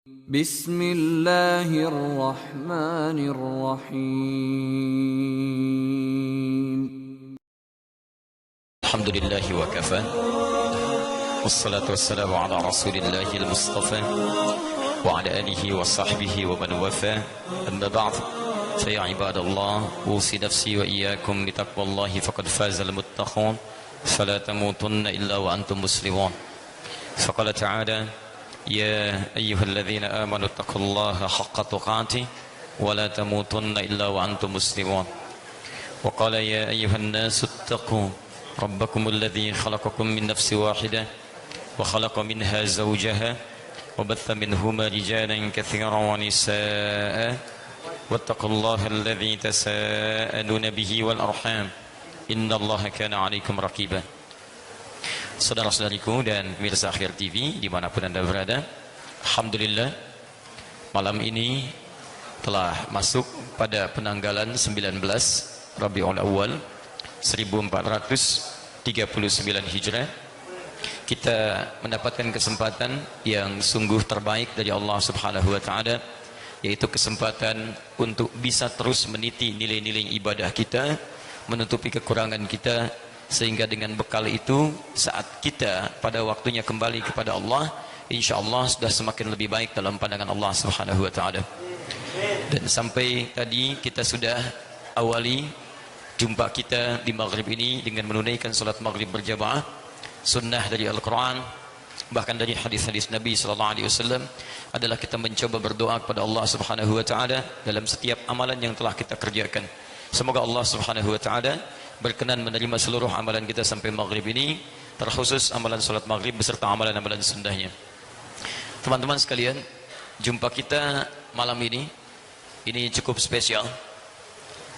Bismillahirrahmanirrahim. Alhamdulillahi wa kafa. Wassalatu wassalamu ala rasulillahil mustafa wa ala alihi wa sahbihi wa man wafa. Amma ba'd. Fa ya ibadallah, usi nafsi wa iyyakum bi taqwallahi faqad fazal muttaqun. Fala tamutunna illa wa antum muslimun. Faqala ta'ala: Ya ayyuhalladzina amanu taqullaha haqqa tuqatih wa la tamutunna illa wa antum muslimun. Wa qala ya ayyuhan nasu ittaqu rabbakum alladzi khalaqakum min nafsin wahidah wa khalaqa minha zawjaha wa batha minhuma rijalan katsiran wa nisaa'a wattaqullaha alladzi tasaaluna bihi wal arham innallaha kana 'alaikum raqiba. Saudara-saudariku dan pemirsa Akhir TV dimanapun Anda berada, alhamdulillah malam ini telah masuk pada penanggalan 19 Rabiul Awal 1439 Hijrah. Kita mendapatkan kesempatan yang sungguh terbaik dari Allah Subhanahu wa taala, yaitu kesempatan untuk bisa terus meniti nilai-nilai ibadah kita, menutupi kekurangan kita, sehingga dengan bekal itu saat kita pada waktunya kembali kepada Allah, insyaallah sudah semakin lebih baik dalam pandangan Allah Subhanahu wa taala. Dan sampai tadi kita sudah awali jumpa kita di maghrib ini dengan menunaikan salat maghrib berjamaah, sunnah dari Al-Quran, bahkan dari hadis-hadis Nabi SAW adalah kita mencoba berdoa kepada Allah Subhanahu wa taala dalam setiap amalan yang telah kita kerjakan. Semoga Allah Subhanahu wa taala berkenan menerima seluruh amalan kita sampai maghrib ini, terkhusus amalan salat maghrib beserta amalan-amalan sunnahnya. Teman-teman sekalian, jumpa kita malam ini cukup spesial,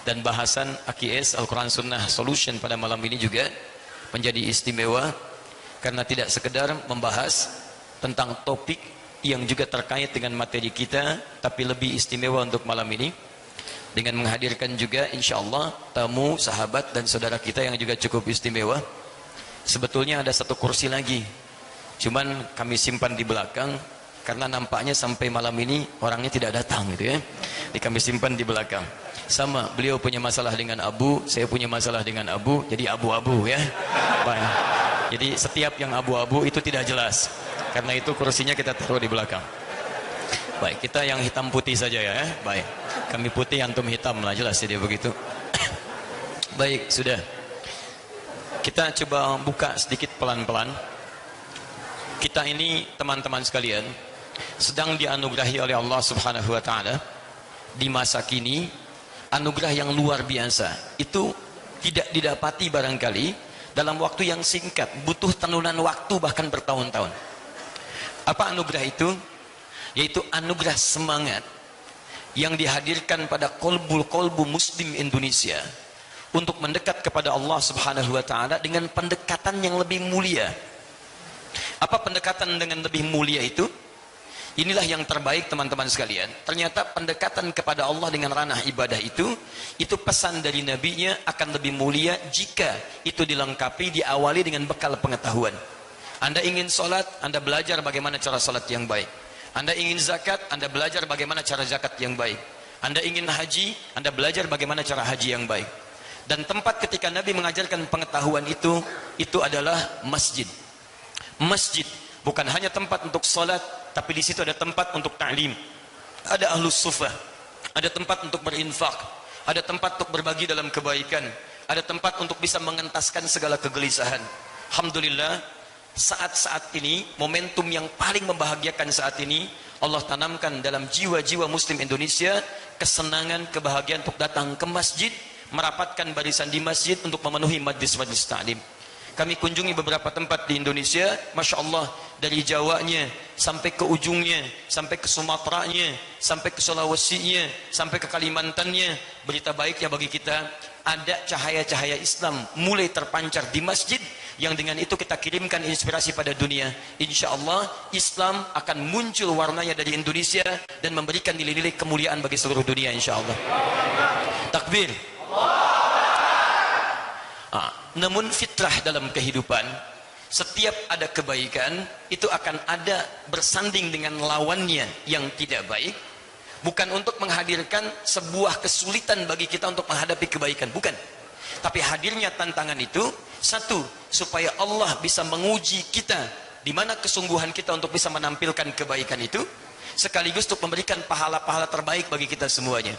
dan bahasan AKS Al-Quran Sunnah Solution pada malam ini juga menjadi istimewa, karena tidak sekedar membahas tentang topik yang juga terkait dengan materi kita, tapi lebih istimewa untuk malam ini dengan menghadirkan juga insyaallah tamu, sahabat dan saudara kita yang juga cukup istimewa. Sebetulnya ada satu kursi lagi, cuman kami simpan di belakang karena nampaknya sampai malam ini orangnya tidak datang gitu ya. Jadi kami simpan di belakang. Sama, beliau punya masalah dengan Abu, saya punya masalah dengan Abu, jadi abu-abu ya. Baik. Jadi setiap yang abu-abu itu tidak jelas. Karena itu kursinya kita taruh di belakang. Baik, kita yang hitam putih saja ya. Baik, kami putih, antum hitam lah, jelas dia begitu. Baik, sudah. Kita coba buka sedikit pelan-pelan. Kita ini teman-teman sekalian sedang dianugerahi oleh Allah Subhanahu wa taala di masa kini anugerah yang luar biasa. Itu tidak didapati barangkali dalam waktu yang singkat, butuh tenunan waktu bahkan bertahun-tahun. Apa anugerah itu? Yaitu anugerah semangat yang dihadirkan pada kolbu muslim Indonesia untuk mendekat kepada Allah Subhanahu wa taala dengan pendekatan yang lebih mulia. Apa pendekatan dengan lebih mulia itu? Inilah yang terbaik teman-teman sekalian. Ternyata pendekatan kepada Allah dengan ranah ibadah itu pesan dari nabinya akan lebih mulia jika itu dilengkapi, diawali dengan bekal pengetahuan. Anda ingin sholat, Anda belajar bagaimana cara sholat yang baik. Anda ingin zakat, Anda belajar bagaimana cara zakat yang baik. Anda ingin haji, Anda belajar bagaimana cara haji yang baik. Dan tempat ketika Nabi mengajarkan pengetahuan itu adalah masjid. Masjid bukan hanya tempat untuk sholat, tapi di situ ada tempat untuk ta'lim, ada ahlus sufah, ada tempat untuk berinfak, ada tempat untuk berbagi dalam kebaikan, ada tempat untuk bisa mengentaskan segala kegelisahan. Alhamdulillah, saat-saat ini, momentum yang paling membahagiakan saat ini, Allah tanamkan dalam jiwa-jiwa muslim Indonesia kesenangan, kebahagiaan untuk datang ke masjid, merapatkan barisan di masjid untuk memenuhi majlis-majlis ta'lim. Kami kunjungi beberapa tempat di Indonesia, Masya Allah, dari Jawanya sampai ke ujungnya, sampai ke Sumateranya, sampai ke Sulawesinya, sampai ke Kalimantannya. Berita baiknya bagi kita, ada cahaya-cahaya Islam mulai terpancar di masjid, yang dengan itu kita kirimkan inspirasi pada dunia. Insya Allah Islam akan muncul warnanya dari Indonesia dan memberikan nilai-nilai kemuliaan bagi seluruh dunia, insya Allah. Takbir. Namun fitrah dalam kehidupan, setiap ada kebaikan itu akan ada bersanding dengan lawannya yang tidak baik, bukan untuk menghadirkan sebuah kesulitan bagi kita untuk menghadapi kebaikan, bukan. Tapi hadirnya tantangan itu satu, supaya Allah bisa menguji kita di mana kesungguhan kita untuk bisa menampilkan kebaikan itu, sekaligus untuk memberikan pahala-pahala terbaik bagi kita semuanya.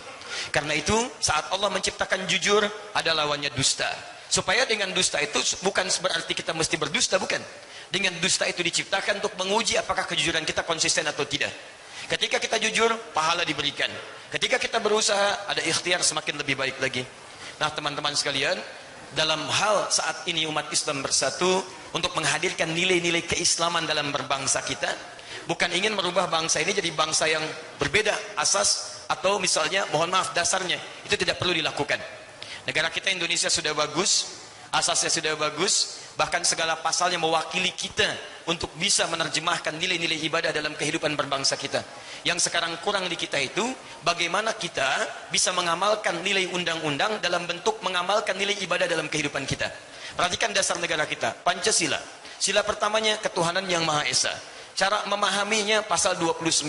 Karena itu saat Allah menciptakan jujur, ada lawannya dusta. Supaya dengan dusta itu bukan berarti kita mesti berdusta, bukan. Dengan dusta itu diciptakan untuk menguji apakah kejujuran kita konsisten atau tidak. Ketika kita jujur, pahala diberikan. Ketika kita berusaha, ada ikhtiar semakin lebih baik lagi. Nah teman-teman sekalian, dalam hal saat ini umat Islam bersatu untuk menghadirkan nilai-nilai keislaman dalam berbangsa kita, bukan ingin merubah bangsa ini jadi bangsa yang berbeda asas atau misalnya mohon maaf dasarnya, itu tidak perlu dilakukan. Negara kita Indonesia sudah bagus, asasnya sudah bagus, bahkan segala pasalnya mewakili kita untuk bisa menerjemahkan nilai-nilai ibadah dalam kehidupan berbangsa kita. Yang sekarang kurang di kita itu bagaimana kita bisa mengamalkan nilai undang-undang dalam bentuk mengamalkan nilai ibadah dalam kehidupan kita. Perhatikan dasar negara kita, Pancasila. Sila pertamanya ketuhanan yang Maha Esa. Cara memahaminya pasal 29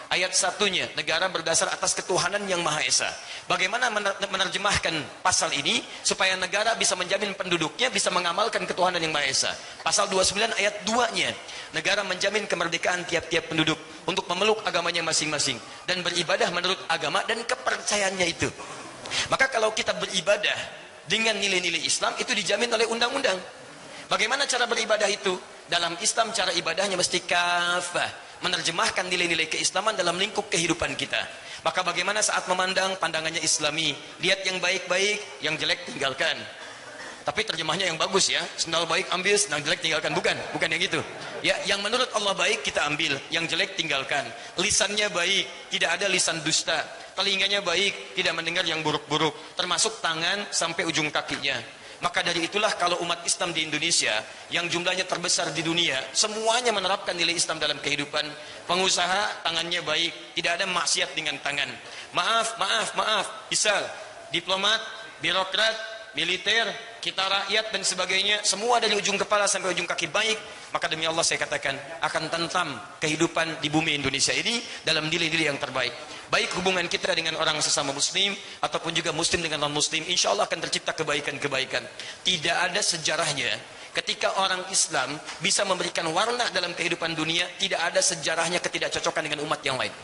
ayat 1-nya, negara berdasar atas ketuhanan yang Maha Esa. Bagaimana menerjemahkan pasal ini supaya negara bisa menjamin penduduknya bisa mengamalkan ketuhanan yang Maha Esa? Pasal 29 ayat 2-nya, negara menjamin kemerdekaan tiap-tiap penduduk untuk memeluk agamanya masing-masing dan beribadah menurut agama dan kepercayaannya itu. Maka kalau kita beribadah dengan nilai-nilai Islam, itu dijamin oleh undang-undang. Bagaimana cara beribadah itu? Dalam Islam cara ibadahnya mesti kafah, menerjemahkan nilai-nilai keislaman dalam lingkup kehidupan kita. Maka bagaimana saat memandang, pandangannya Islami, lihat yang baik-baik, yang jelek tinggalkan. Tapi terjemahnya yang bagus ya, sendal baik ambil, sendal jelek tinggalkan, bukan yang gitu. Ya, yang menurut Allah baik kita ambil, yang jelek tinggalkan. Lisannya baik, tidak ada lisan dusta. Telinganya baik, tidak mendengar yang buruk-buruk, termasuk tangan sampai ujung kakinya. Maka dari itulah kalau umat Islam di Indonesia yang jumlahnya terbesar di dunia, semuanya menerapkan nilai Islam dalam kehidupan. Pengusaha tangannya baik, tidak ada maksiat dengan tangan. Maaf, misal diplomat, birokrat, militer, kita rakyat dan sebagainya, semua dari ujung kepala sampai ujung kaki baik. Maka demi Allah saya katakan akan tentam kehidupan di bumi Indonesia ini dalam nilai-nilai yang terbaik. Baik hubungan kita dengan orang sesama muslim ataupun juga muslim dengan non muslim, insya Allah akan tercipta kebaikan-kebaikan. Tidak ada sejarahnya ketika orang Islam bisa memberikan warna dalam kehidupan dunia, tidak ada sejarahnya ketidakcocokan dengan umat yang lain.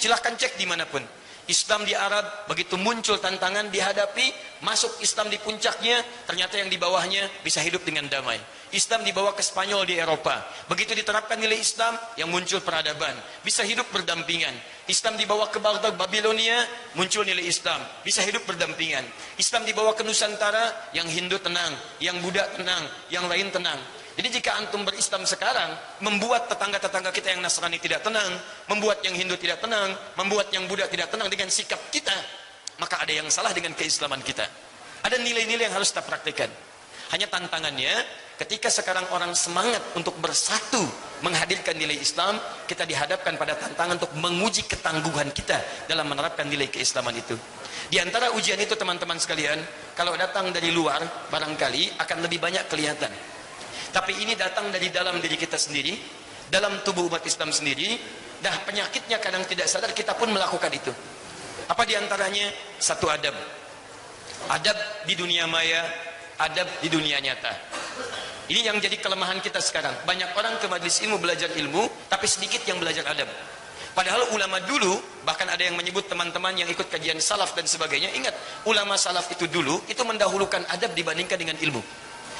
Silahkan cek dimanapun. Islam di Arab begitu muncul tantangan dihadapi, masuk Islam di puncaknya, ternyata yang di bawahnya bisa hidup dengan damai. Islam dibawa ke Spanyol di Eropa, begitu diterapkan nilai Islam yang muncul peradaban, bisa hidup berdampingan. Islam dibawa ke Baghdad, Babilonia, muncul nilai Islam, bisa hidup berdampingan. Islam dibawa ke Nusantara, yang Hindu tenang, yang Buddha tenang, yang lain tenang. Jadi jika antum berislam sekarang, membuat tetangga-tetangga kita yang Nasrani tidak tenang, membuat yang Hindu tidak tenang, membuat yang Buddha tidak tenang dengan sikap kita, maka ada yang salah dengan keislaman kita. Ada nilai-nilai yang harus kita praktikkan. Hanya tantangannya, ketika sekarang orang semangat untuk bersatu menghadirkan nilai Islam, kita dihadapkan pada tantangan untuk menguji ketangguhan kita dalam menerapkan nilai keislaman itu. Di antara ujian itu teman-teman sekalian, kalau datang dari luar, barangkali akan lebih banyak kelihatan. Tapi ini datang dari dalam diri kita sendiri, dalam tubuh umat Islam sendiri. Dah penyakitnya kadang tidak sadar kita pun melakukan itu. Apa diantaranya? Satu adab. Adab di dunia maya, adab di dunia nyata. Ini yang jadi kelemahan kita sekarang. Banyak orang ke majelis ilmu belajar ilmu, tapi sedikit yang belajar adab. Padahal ulama dulu, bahkan ada yang menyebut teman-teman yang ikut kajian salaf dan sebagainya, ingat, ulama salaf itu dulu, itu mendahulukan adab dibandingkan dengan ilmu.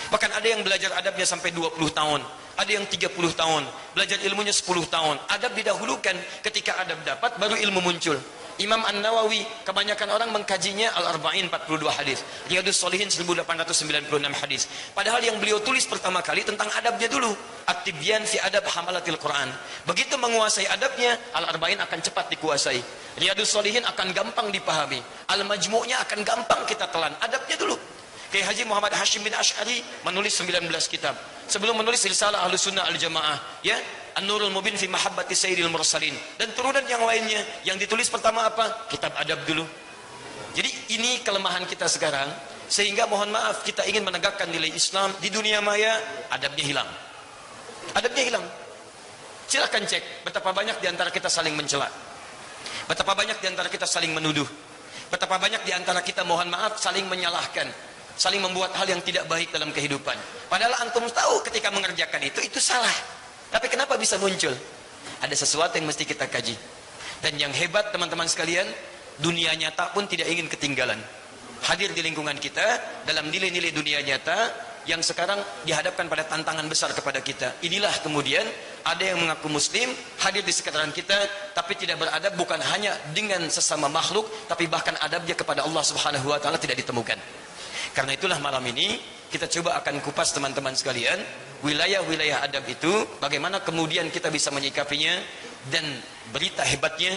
Bahkan ada yang belajar adabnya sampai 20 tahun, ada yang 30 tahun, belajar ilmunya 10 tahun. Adab didahulukan, ketika adab dapat baru ilmu muncul. Imam An-Nawawi, kebanyakan orang mengkajinya Al-Arba'in 42 hadis, Riyadhus Shalihin 1896 hadis. Padahal yang beliau tulis pertama kali tentang adabnya dulu, At-Tibyan fi Adab Hamalatil Quran. Begitu menguasai adabnya, Al-Arba'in akan cepat dikuasai. Riyadhus Shalihin akan gampang dipahami. Al-Majmu'nya akan gampang kita telan. Adabnya dulu. Kiai Haji Muhammad Hashim bin Ash'ari menulis 19 kitab. Sebelum menulis Risalah Ahlus Sunnah Al-Jamaah, ya, An-Nurul Mubin fi Mahabbati Sayyidil Mursalin dan turunan yang lainnya. Yang ditulis pertama apa? Kitab adab dulu. Jadi ini kelemahan kita sekarang, sehingga mohon maaf kita ingin menegakkan nilai Islam di dunia maya, adabnya hilang. Adabnya hilang. Silakan cek betapa banyak di antara kita saling mencela. Betapa banyak di antara kita saling menuduh. Betapa banyak di antara kita mohon maaf saling menyalahkan, saling membuat hal yang tidak baik dalam kehidupan. Padahal antum tahu ketika mengerjakan itu salah. Tapi kenapa bisa muncul? Ada sesuatu yang mesti kita kaji. Dan yang hebat teman-teman sekalian, dunia nyata pun tidak ingin ketinggalan. Hadir di lingkungan kita dalam nilai-nilai dunia nyata yang sekarang dihadapkan pada tantangan besar kepada kita. Inilah kemudian ada yang mengaku muslim hadir di sekitaran kita, tapi tidak beradab, bukan hanya dengan sesama makhluk, tapi bahkan adabnya kepada Allah Subhanahu wa taala tidak ditemukan. Karena itulah malam ini kita coba akan kupas teman-teman sekalian wilayah-wilayah adab itu, bagaimana kemudian kita bisa menyikapinya. Dan berita hebatnya,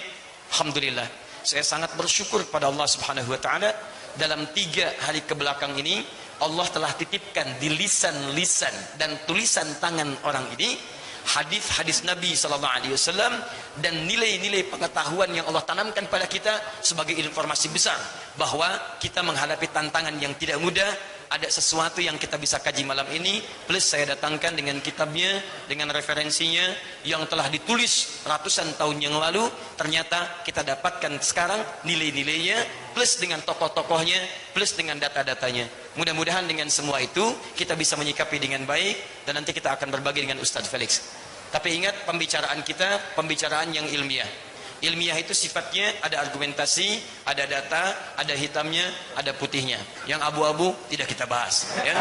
alhamdulillah, saya sangat bersyukur pada Allah Subhanahu wa taala, dalam 3 hari kebelakang ini Allah telah titipkan di lisan-lisan dan tulisan tangan orang ini hadis-hadis Nabi sallallahu alaihi wasallam dan nilai-nilai pengetahuan yang Allah tanamkan pada kita sebagai informasi besar bahwa kita menghadapi tantangan yang tidak mudah. Ada sesuatu yang kita bisa kaji malam ini, plus saya datangkan dengan kitabnya, dengan referensinya yang telah ditulis ratusan tahun yang lalu. Ternyata kita dapatkan sekarang nilai-nilainya, plus dengan tokoh-tokohnya, plus dengan data-datanya. Mudah-mudahan dengan semua itu kita bisa menyikapi dengan baik, dan nanti kita akan berbagi dengan Ustadz Felix. Tapi ingat, pembicaraan kita pembicaraan yang ilmiah. Ilmiah itu sifatnya ada argumentasi, ada data, ada hitamnya, ada putihnya. Yang abu-abu tidak kita bahas, ya.